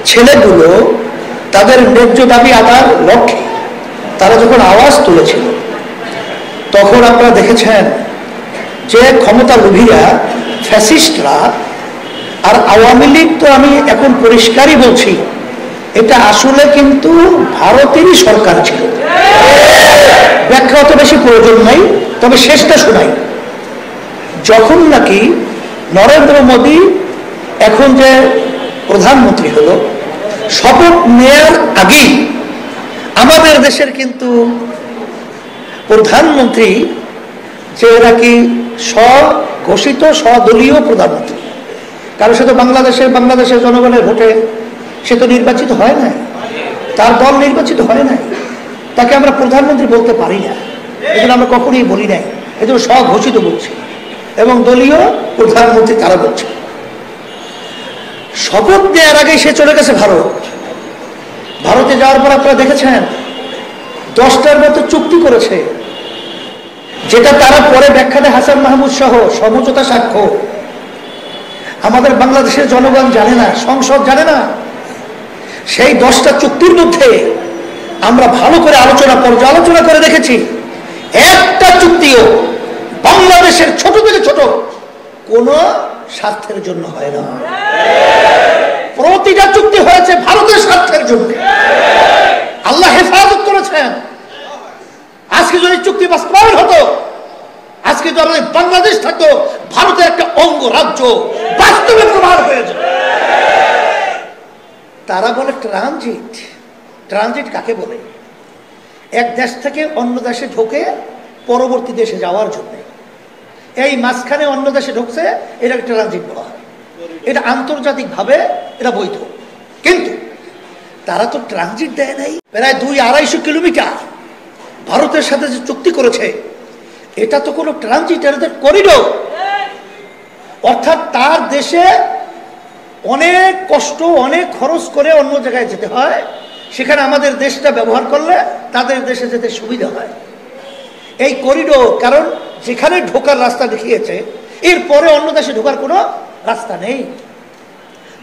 ছেলেগুলো তাদের ন্যায্য দাবি আদার লক্ষ্যে তারা যখন আওয়াজ তুলেছিল, তখন আপনারা দেখেছেন যে ক্ষমতা লোভীরা, ফ্যাসিস্টরা আর আওয়ামী লীগ, তো আমি এখন পরিষ্কারই বলছি, এটা আসলে কিন্তু ভারতেরই সরকার ছিল। ব্যাখ্যা অত বেশি প্রয়োজন নাই, তবে শেষটা শোনাই। যখন নাকি নরেন্দ্র মোদী এখন যে প্রধানমন্ত্রী হলো, শপথ নেয়ার আগেই আমাদের দেশের কিন্তু প্রধানমন্ত্রী যে নাকি স্বঘোষিত স্বদলীয় প্রধানমন্ত্রী, কারণ সে তো বাংলাদেশের জনগণের ভোটে সে তো নির্বাচিত হয় নাই, তার দল নির্বাচিত হয় নাই, তাকে আমরা প্রধানমন্ত্রী বলতে পারি না, এজন্য আমরা কখনোই বলি নাই, এজন্য স্বঘোষিত বলছি, এবং দলীয় প্রধানমন্ত্রী তারা বলছে। শপথ নেওয়ার আগে সে চলে গেছে ভারতে যাওয়ার পর আপনারা দেখেছেন 10টার মতো চুক্তি করেছে, যেটা তারা পরে ব্যাখ্যা দেয় হাসান মাহমুদ সহ সমঝোতা স্বাক্ষর। আমাদের বাংলাদেশের জনগণ জানে না, সংসদ জানে না, সেই 10টা চুক্তির মধ্যে আমরা ভালো করে পর্যালোচনা করে দেখেছি, একটা চুক্তিও বাংলাদেশের ছোট থেকে ছোট কোন স্বার্থের জন্য হয় না। প্রতিটা চুক্তি হয়েছে ভারতের স্বার্থের জন্য। আল্লাহ হেফাজত করেছেন। আজকে যদি চুক্তি বাস্তবায়ন হতো, আজকে যদি বাংলাদেশ থাকতো ভারতের একটা অঙ্গরাজ্য, বাস্তবে প্রমাণ হয়ে যেত। তারা বলে ট্রানজিট কাকে বলে? এক দেশ থেকে অন্য দেশে ঢোকে পরবর্তী দেশে যাওয়ার জন্য, এই মাঝখানে অন্য দেশে ঢুকছে, এটা ট্রানজিট বলা হয়। এটা আন্তর্জাতিকভাবে এটা বৈধ, কিন্তু তারা তো ট্রানজিট দেয় নাই। প্রায় 200-250 কিলোমিটার ভারতের সাথে যে চুক্তি করেছে, এটা তো কোনো ট্রানজিট, এটা করিডোর। অর্থাৎ তার দেশে অনেক কষ্ট, অনেক খরচ করে অন্য জায়গায় যেতে হয়, সেখানে আমাদের দেশটা ব্যবহার করলে তাদের দেশে যেতে সুবিধা হয়। এই করিডোর, কারণ যেখানে ঢোকার রাস্তা দেখিয়েছে, এরপরে অন্য দেশে ঢোকার কোনো রাস্তা নেই।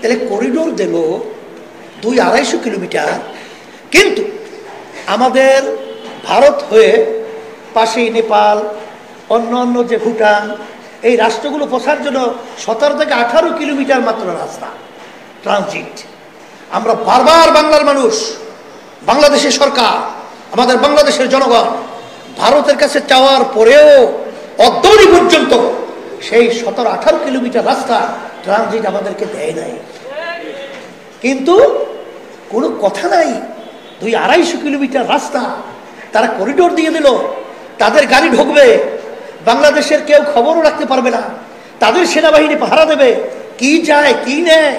তাহলে করিডোর দিল 200-250 কিলোমিটার, কিন্তু আমাদের ভারত হয়ে পাশেই নেপাল, অন্য যে ভুটান, এই রাষ্ট্রগুলো পৌঁছার জন্য 17 থেকে 18 কিলোমিটার মাত্র রাস্তা ট্রানজিট। আমরা বারবার বাংলার মানুষ, বাংলাদেশের সরকার, আমাদের বাংলাদেশের জনগণ ভারতের কাছে চাওয়ার পরেও অদ্যাবধি পর্যন্ত সেই 17-18 কিলোমিটার রাস্তা ট্রানজিট আমাদেরকে দেয় নাই। কিন্তু কোনো কথা নাই, 200-250 কিলোমিটার রাস্তা তারা করিডোর দিয়ে দিল। তাদের গাড়ি ঢুকবে, বাংলাদেশের কেউ খবরও রাখতে পারবে না, তাদের সেনাবাহিনী পাহারা দেবে, কি যায় কি নেয়,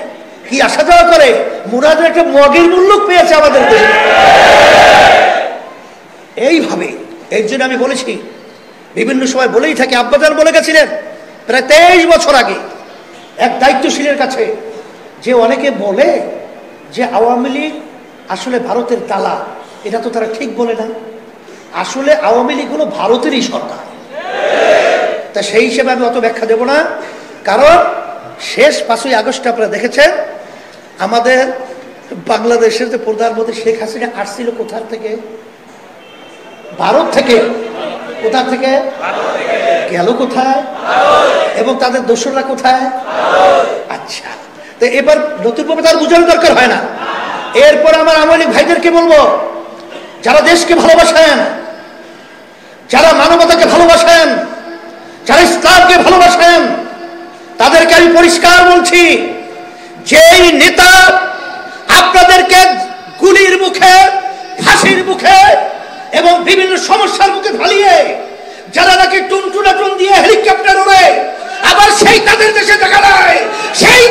কি আসা যাওয়া করে। মুরাদের একটা মগের মূল্য পেয়েছে আমাদের দেশে এইভাবে। এর জন্য আমি বলেছি, বিভিন্ন সময় বলেই থাকি, আব্বাজান বলে গেছিলেন প্রায় 23 বছর আগে এক দায়িত্বশীলের কাছে, যে অনেকে বলে যে আওয়ামী লীগ আসলে ভারতের দালা, এটা তো তারা ঠিক বলে না। আসলে আওয়ামী লীগ হলো ভারতেরই সরকার। তা সেই হিসেবে আমি অত ব্যাখ্যা দেব না, কারণ শেষ 5ই আগস্ট আপনারা দেখেছেন আমাদের বাংলাদেশের যে প্রধানমন্ত্রী শেখ হাসিনা আসছিল কোথা থেকে? ভারত থেকে। কোথা থেকে গেল? কোথায়? এবং তাদের দোসররা কোথায়? আচ্ছা, তো এবার নতুনভাবে তার বোঝানোর দরকার হয় না। এরপর আমার আওয়ামী লীগ ভাইদেরকে বলবো, যারা দেশকে ভালোবাসেন, যারা মানবতাকে ভালোবাসেন, যারা ইসলামকে ভালোবাসেন, তাদেরকে আমি পরিষ্কার বলছি, যেই নেতা আপনাদেরকে গুলির মুখে, ফাঁসির মুখে এবং বিভিন্ন সমস্যার মুখে ঢালিয়ে, যারা নাকি টুনটুনাটুন দিয়ে হেলিকপ্টার ওড়ে, আবার সেই তাদের দেশে দেখা যায়, সেই